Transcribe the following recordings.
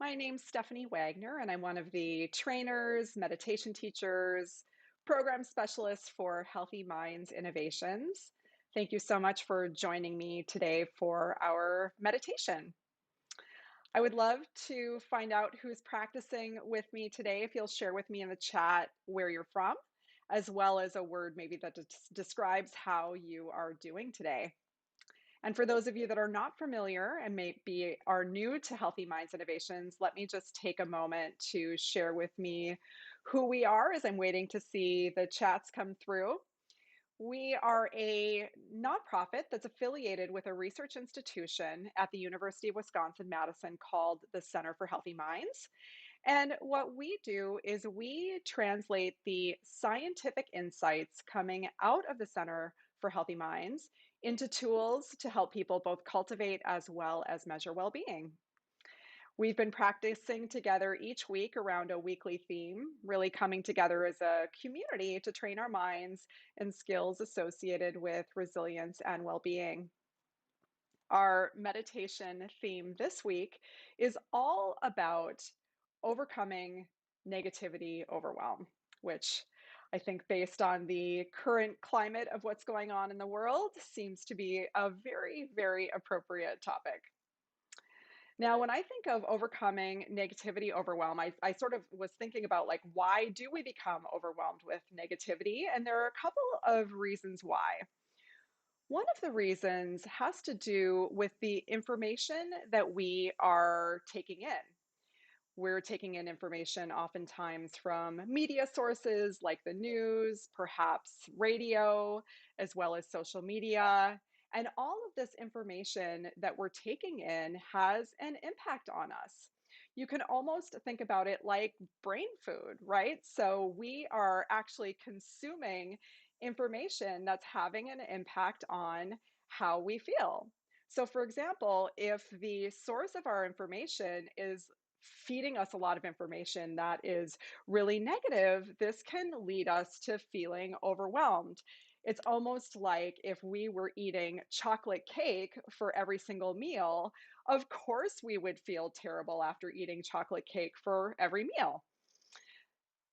My name's Stephanie Wagner, and I'm one of the trainers, meditation teachers, program specialists for Healthy Minds Innovations. Thank you so much for joining me today for our meditation. I would love to find out who's practicing with me today. If you'll share with me in the chat where you're from, as well as a word maybe that describes how you are doing today. And for those of you that are not familiar and maybe are new to Healthy Minds Innovations, let me just take a moment to share with me who we are as I'm waiting to see the chats come through. We are a nonprofit that's affiliated with a research institution at the University of Wisconsin-Madison called the Center for Healthy Minds. And what we do is we translate the scientific insights coming out of the Center for Healthy Minds into tools to help people both cultivate as well as measure well-being. We've been practicing together each week around a weekly theme, really coming together as a community to train our minds and skills associated with resilience and well-being. Our meditation theme this week is all about overcoming negativity overwhelm, which I think, based on the current climate of what's going on in the world, seems to be a very, very appropriate topic. Now, when I think of overcoming negativity overwhelm, I sort of was thinking about like, why do we become overwhelmed with negativity? And there are a couple of reasons why. One of the reasons has to do with the information that we are taking in. We're taking in information oftentimes from media sources like the news, perhaps radio, as well as social media. And all of this information that we're taking in has an impact on us. You can almost think about it like brain food, right? So we are actually consuming information that's having an impact on how we feel. So, for example, if the source of our information is feeding us a lot of information that is really negative, this can lead us to feeling overwhelmed. It's almost like if we were eating chocolate cake for every single meal, of course we would feel terrible after eating chocolate cake for every meal.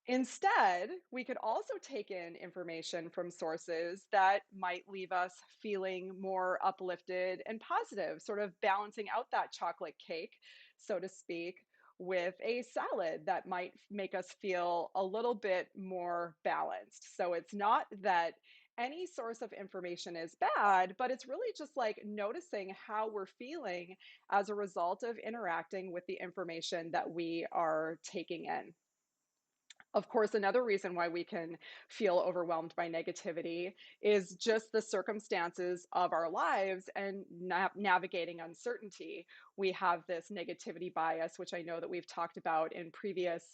Instead, we could also take in information from sources that might leave us feeling more uplifted and positive, sort of balancing out that chocolate cake, so to speak, with a salad that might make us feel a little bit more balanced. So it's not that any source of information is bad, but it's really just like noticing how we're feeling as a result of interacting with the information that we are taking in. Of course, another reason why we can feel overwhelmed by negativity is just the circumstances of our lives and navigating uncertainty. We have this negativity bias, which I know that we've talked about in previous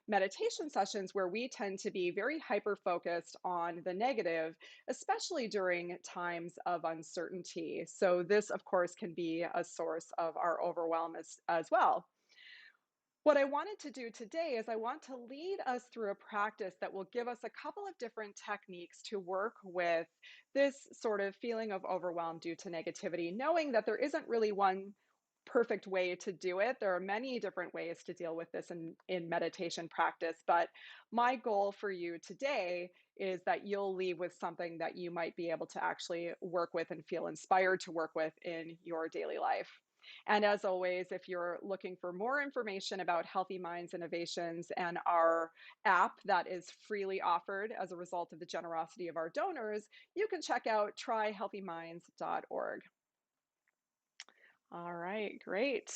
meditation sessions, where we tend to be very hyper focused on the negative, especially during times of uncertainty. So, this, of course, can be a source of our overwhelm as well. What I wanted to do today is I want to lead us through a practice that will give us a couple of different techniques to work with this sort of feeling of overwhelm due to negativity, knowing that there isn't really one perfect way to do it. There are many different ways to deal with this in meditation practice, but my goal for you today is that you'll leave with something that you might be able to actually work with and feel inspired to work with in your daily life. And as always, if you're looking for more information about Healthy Minds Innovations and our app that is freely offered as a result of the generosity of our donors, you can check out tryhealthyminds.org. All right, great.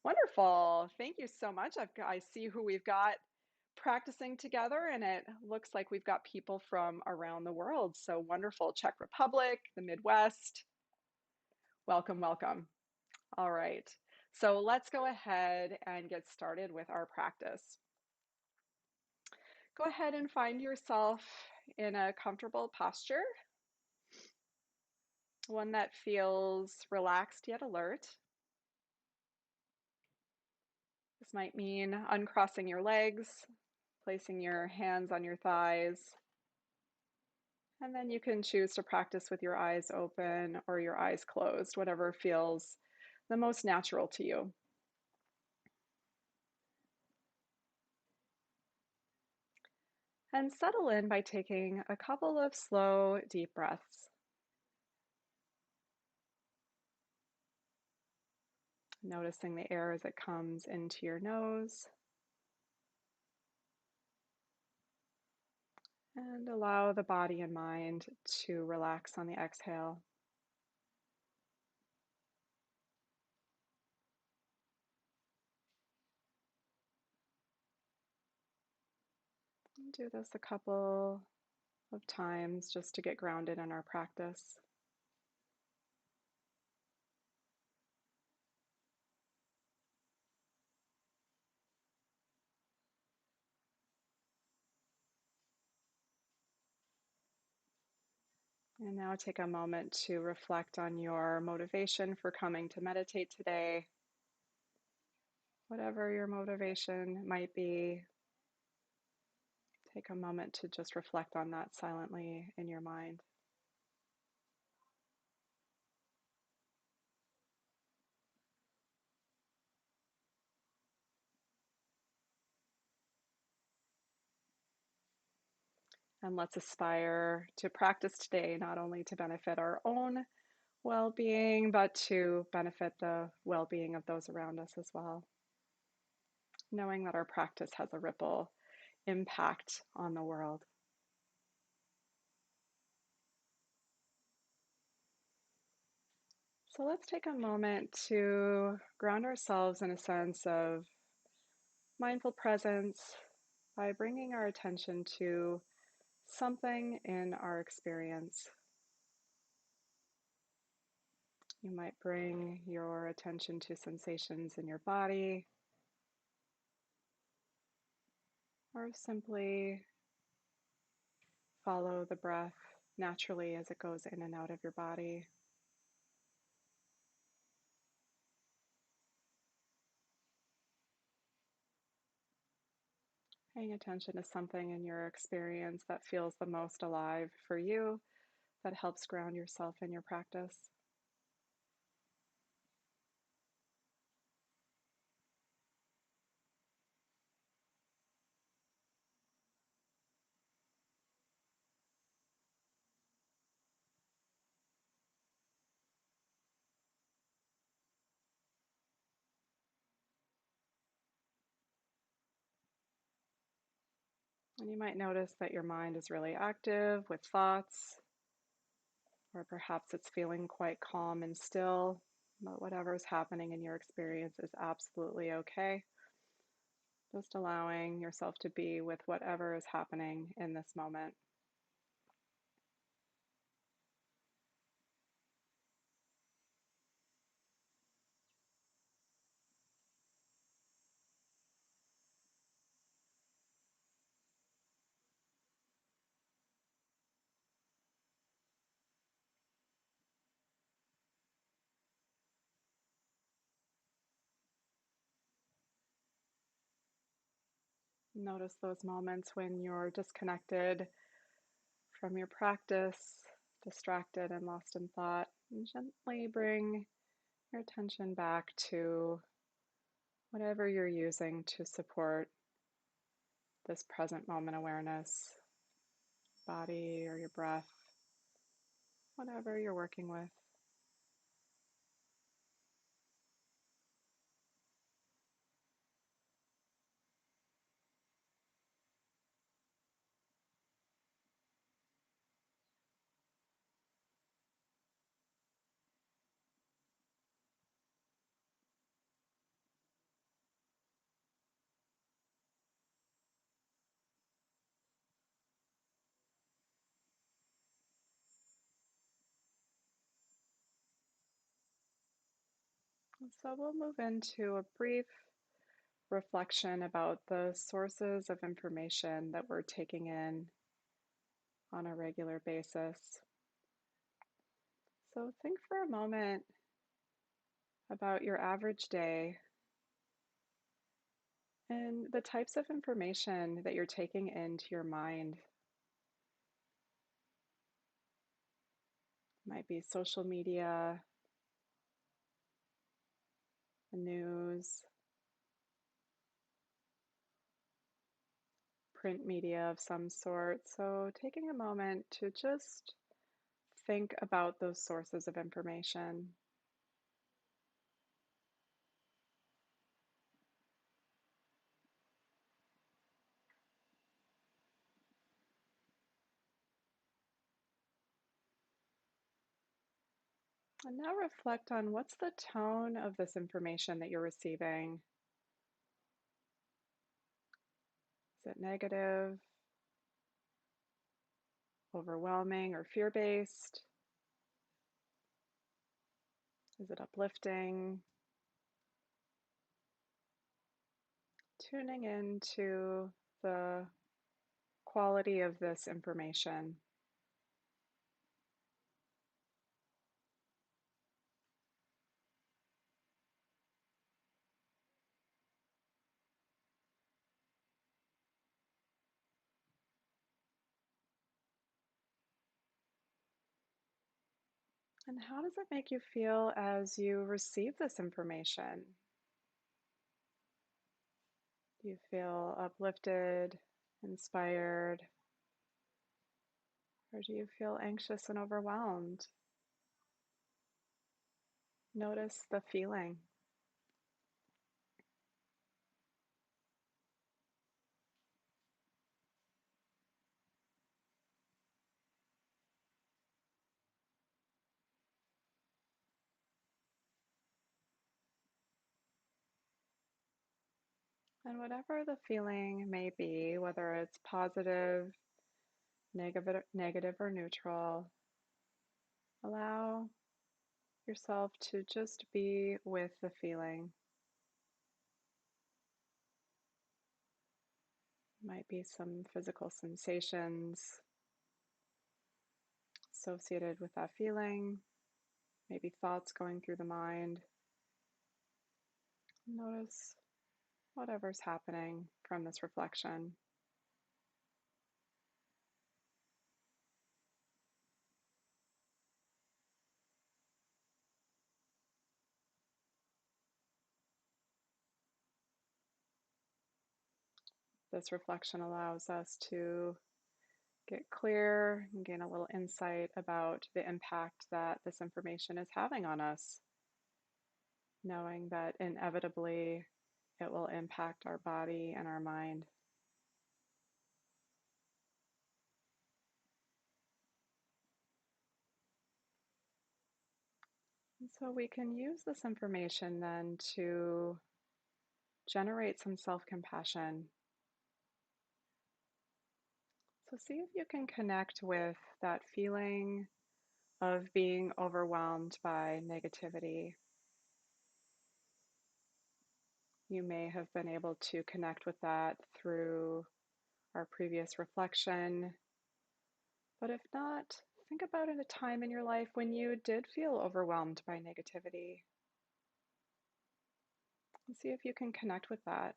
Wonderful. Thank you so much. I see who we've got practicing together, and it looks like we've got people from around the world. So wonderful. Czech Republic, the Midwest. Welcome, welcome. All right, so let's go ahead and get started with our practice. Go ahead and find yourself in a comfortable posture, one that feels relaxed yet alert. This might mean uncrossing your legs, placing your hands on your thighs, and then you can choose to practice with your eyes open or your eyes closed, whatever feels the most natural to you. And settle in by taking a couple of slow, deep breaths, noticing the air as it comes into your nose, and allow the body and mind to relax on the exhale. Do this a couple of times just to get grounded in our practice. And now take a moment to reflect on your motivation for coming to meditate today. Whatever your motivation might be, take a moment to just reflect on that silently in your mind. And let's aspire to practice today not only to benefit our own well being, but to benefit the well being of those around us as well. Knowing that our practice has a ripple impact on the world. So let's take a moment to ground ourselves in a sense of mindful presence by bringing our attention to something in our experience. You might bring your attention to sensations in your body, or simply follow the breath naturally as it goes in and out of your body. Paying attention to something in your experience that feels the most alive for you, that helps ground yourself in your practice. And you might notice that your mind is really active with thoughts, or perhaps it's feeling quite calm and still, but whatever's happening in your experience is absolutely okay. Just allowing yourself to be with whatever is happening in this moment. Notice those moments when you're disconnected from your practice, distracted and lost in thought, and gently bring your attention back to whatever you're using to support this present moment awareness, body or your breath, whatever you're working with. And so we'll move into a brief reflection about the sources of information that we're taking in on a regular basis. So think for a moment about your average day and the types of information that you're taking into your mind. It might be social media, the news, print media of some sort. So, taking a moment to just think about those sources of information. And now reflect on what's the tone of this information that you're receiving. Is it negative, overwhelming, or fear based? Is it uplifting? Tuning into the quality of this information. And how does it make you feel as you receive this information? Do you feel uplifted, inspired, or do you feel anxious and overwhelmed? Notice the feeling. And whatever the feeling may be, whether it's positive, negative or neutral, allow yourself to just be with the feeling. Might be some physical sensations associated with that feeling, maybe thoughts going through the mind. Notice whatever's happening from this reflection. This reflection allows us to get clear and gain a little insight about the impact that this information is having on us, knowing that inevitably it will impact our body and our mind. And so we can use this information then to generate some self-compassion. So see if you can connect with that feeling of being overwhelmed by negativity. You may have been able to connect with that through our previous reflection, but if not, think about a time in your life when you did feel overwhelmed by negativity and see if you can connect with that.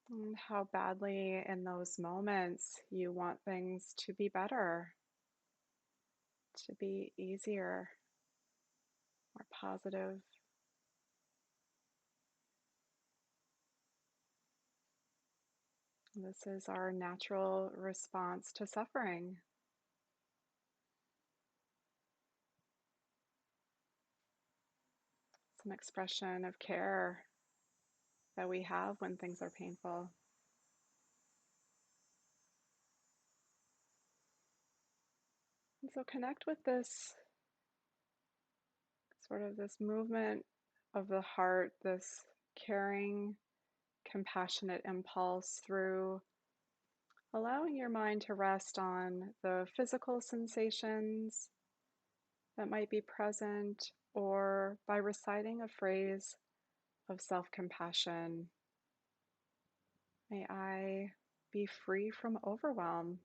And how badly in those moments you want things to be better, to be easier, more positive. This is our natural response to suffering. It's an expression of care that we have when things are painful. And so connect with this sort of this movement of the heart, this caring, compassionate impulse through allowing your mind to rest on the physical sensations that might be present, or by reciting a phrase of self compassion. May I be free from overwhelm.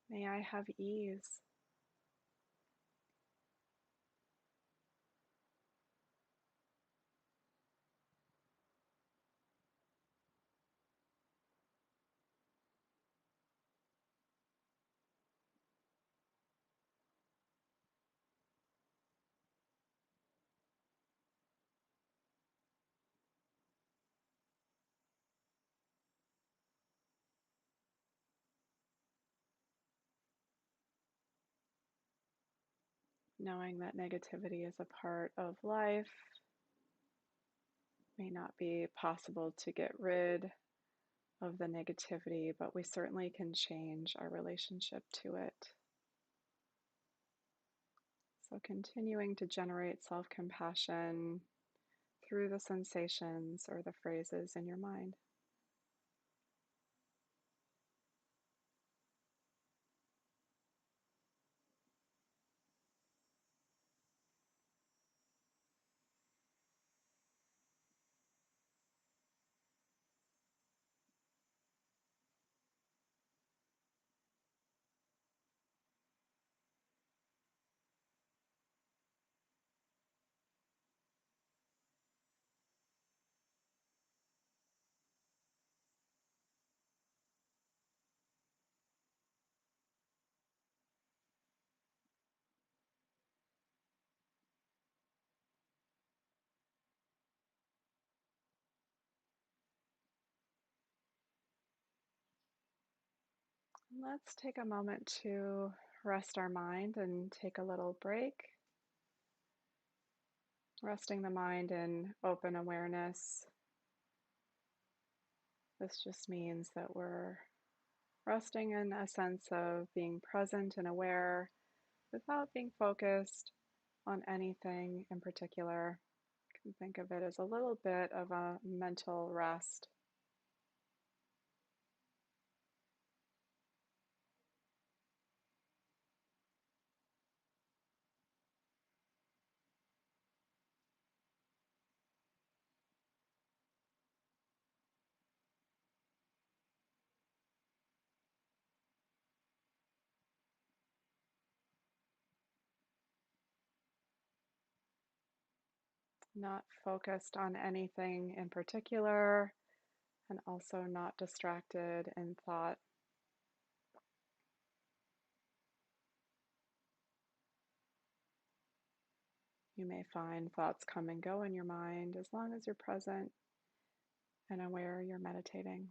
May I have ease. knowing that negativity is a part of life. May not be possible to get rid of the negativity, but we certainly can change our relationship to it. So, continuing to generate self compassion through the sensations or the phrases in your mind. Let's take a moment to rest our mind and take a little break. Resting the mind in open awareness. This just means that we're resting in a sense of being present and aware without being focused on anything in particular. You can think of it as a little bit of a mental rest. Not focused on anything in particular, and also not distracted in thought. You may find thoughts come and go in your mind as long as you're present and aware you're meditating.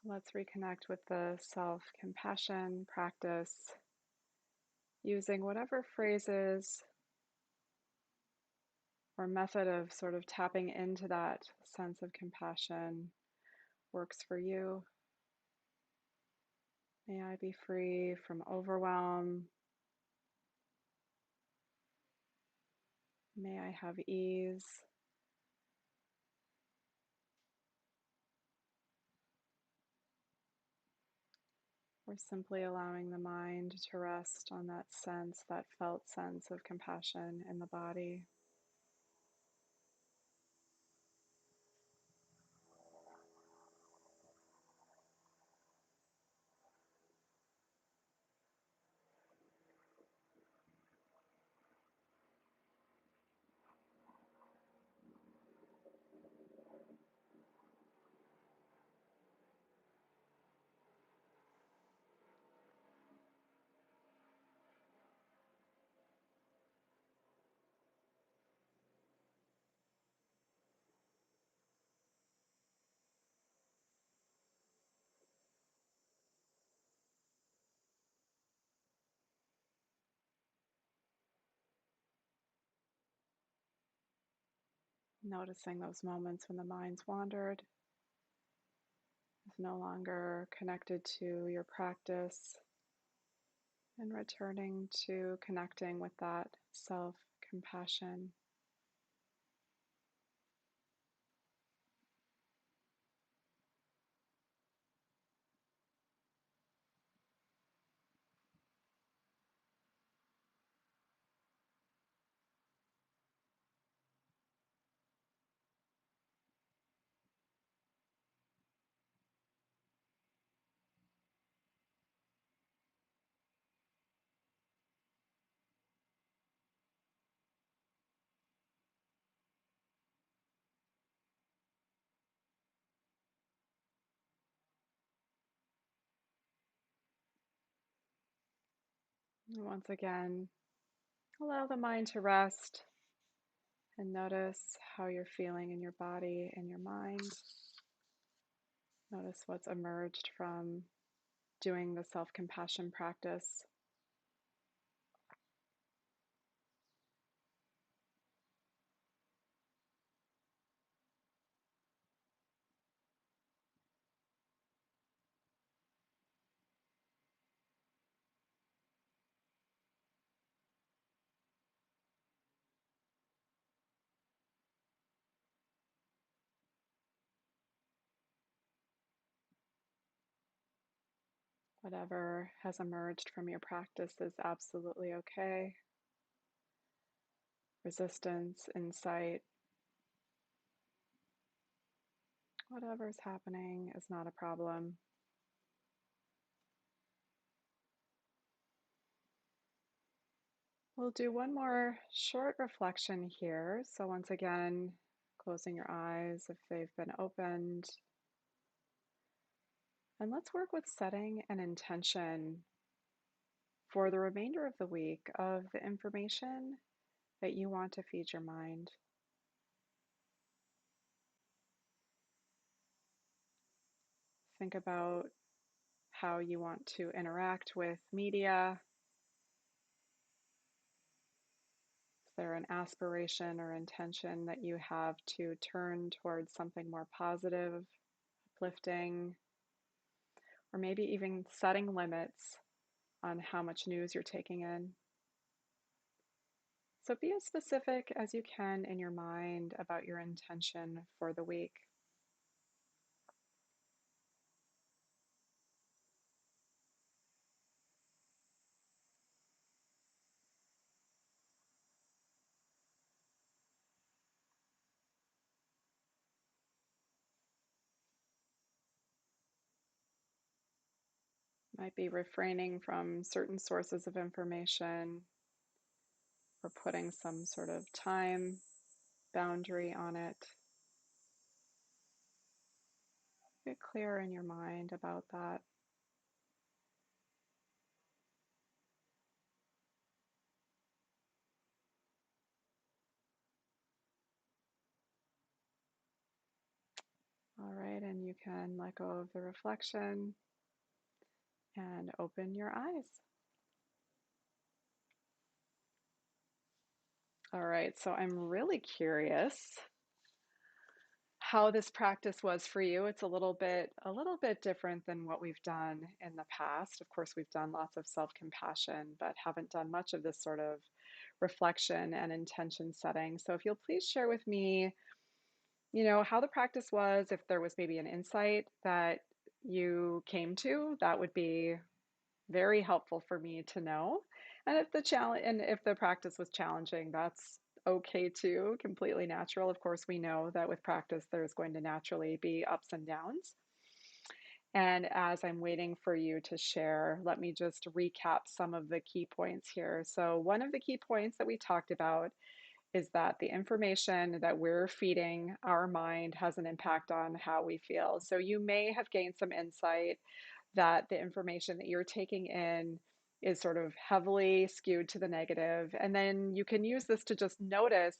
Let's reconnect with the self-compassion practice using whatever phrases or method of sort of tapping into that sense of compassion works for you. May I be free from overwhelm. May I have ease. Or simply allowing the mind to rest on that sense, that felt sense of compassion in the body. Noticing those moments when the mind's wandered, is no longer connected to your practice, and returning to connecting with that self-compassion. And once again, allow the mind to rest and notice how you're feeling in your body and your mind. Notice what's emerged from doing the self-compassion practice. Whatever has emerged from your practice is absolutely okay. Resistance, insight, whatever's happening is not a problem. We'll do one more short reflection here. So, once again, closing your eyes if they've been opened. And let's work with setting an intention for the remainder of the week of the information that you want to feed your mind. Think about how you want to interact with media. Is there an aspiration or intention that you have to turn towards something more positive, uplifting, or maybe even setting limits on how much news you're taking in? So be as specific as you can in your mind about your intention for the week. Might be refraining from certain sources of information or putting some sort of time boundary on it. Get clear in your mind about that. All right, and you can let go of the reflection and open your eyes. All right, so I'm really curious how this practice was for you. It's a little bit different than what we've done in the past. Of course, we've done lots of self-compassion, but haven't done much of this sort of reflection and intention setting. So if you'll please share with me, how the practice was, if there was maybe an insight that you came to, that would be very helpful for me to know. And if the practice was challenging, that's okay too, completely natural. Of course, we know that with practice, there's going to naturally be ups and downs. And as I'm waiting for you to share, let me just recap some of the key points here. So, one of the key points that we talked about is that the information that we're feeding our mind has an impact on how we feel. So, you may have gained some insight that the information that you're taking in is sort of heavily skewed to the negative. And then you can use this to just notice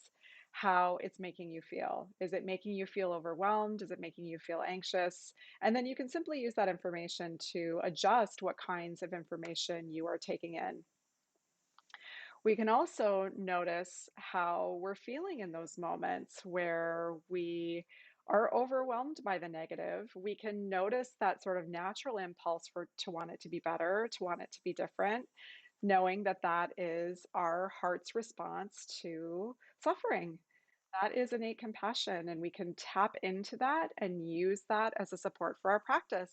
how it's making you feel. Is it making you feel overwhelmed? Is it making you feel anxious? And then you can simply use that information to adjust what kinds of information you are taking in. We can also notice how we're feeling in those moments where we are overwhelmed by the negative. We can notice that sort of natural impulse to want it to be better, to want it to be different, knowing that that is our heart's response to suffering. That is innate compassion, and we can tap into that and use that as a support for our practice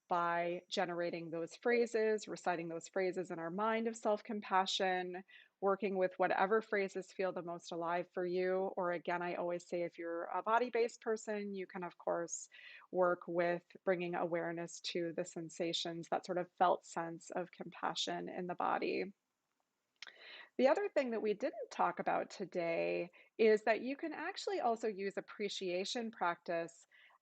by generating those phrases, reciting those phrases in our mind of self compassion, working with whatever phrases feel the most alive for you. Or, again, I always say if you're a body based person, you can, of course, work with bringing awareness to the sensations, that sort of felt sense of compassion in the body. The other thing that we didn't talk about today is that you can actually also use appreciation practice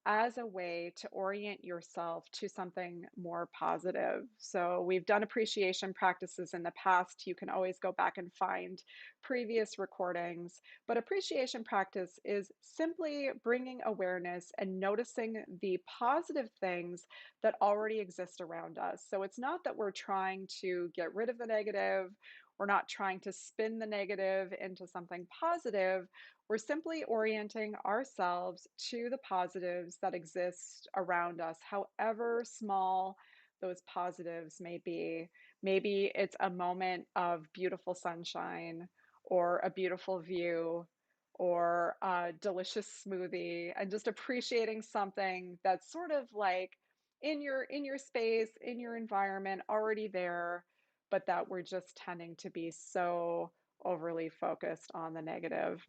as a way to orient yourself to something more positive. So, we've done appreciation practices in the past. You can always go back and find previous recordings. But appreciation practice is simply bringing awareness and noticing the positive things that already exist around us. So, it's not that we're trying to get rid of the negative. We're not trying to spin the negative into something positive. We're simply orienting ourselves to the positives that exist around us, however small those positives may be. Maybe it's a moment of beautiful sunshine or a beautiful view or a delicious smoothie, and just appreciating something that's sort of like in your space, in your environment, already there, but that we're just tending to be so overly focused on the negative.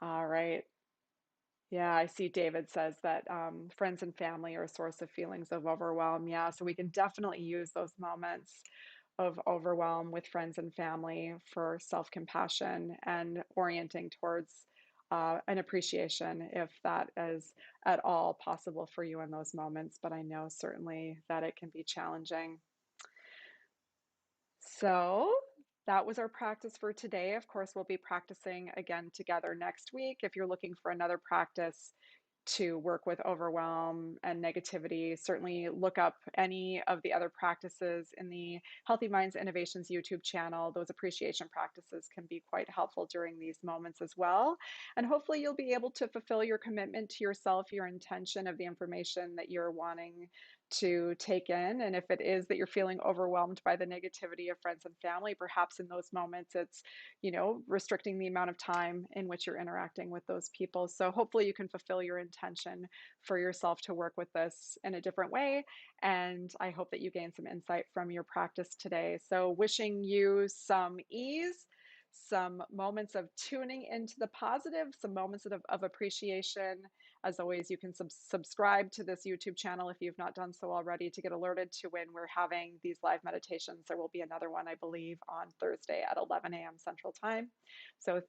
All right. Yeah, I see David says that friends and family are a source of feelings of overwhelm. Yeah, so we can definitely use those moments of overwhelm with friends and family for self-compassion and orienting towards an appreciation if that is at all possible for you in those moments. But I know certainly that it can be challenging. So that was our practice for today. Of course, we'll be practicing again together next week. If you're looking for another practice to work with overwhelm and negativity, certainly look up any of the other practices in the Healthy Minds Innovations YouTube channel. Those appreciation practices can be quite helpful during these moments as well. And hopefully, you'll be able to fulfill your commitment to yourself, your intention of the information that you're wanting to take in. And if it is that you're feeling overwhelmed by the negativity of friends and family, perhaps in those moments it's, restricting the amount of time in which you're interacting with those people. So hopefully you can fulfill your intention for yourself to work with this in a different way. And I hope that you gain some insight from your practice today. So wishing you some ease, some moments of tuning into the positive, some moments of appreciation. As always, you can subscribe to this YouTube channel if you've not done so already to get alerted to when we're having these live meditations. There will be another one, I believe, on Thursday at 11 a.m. Central Time. So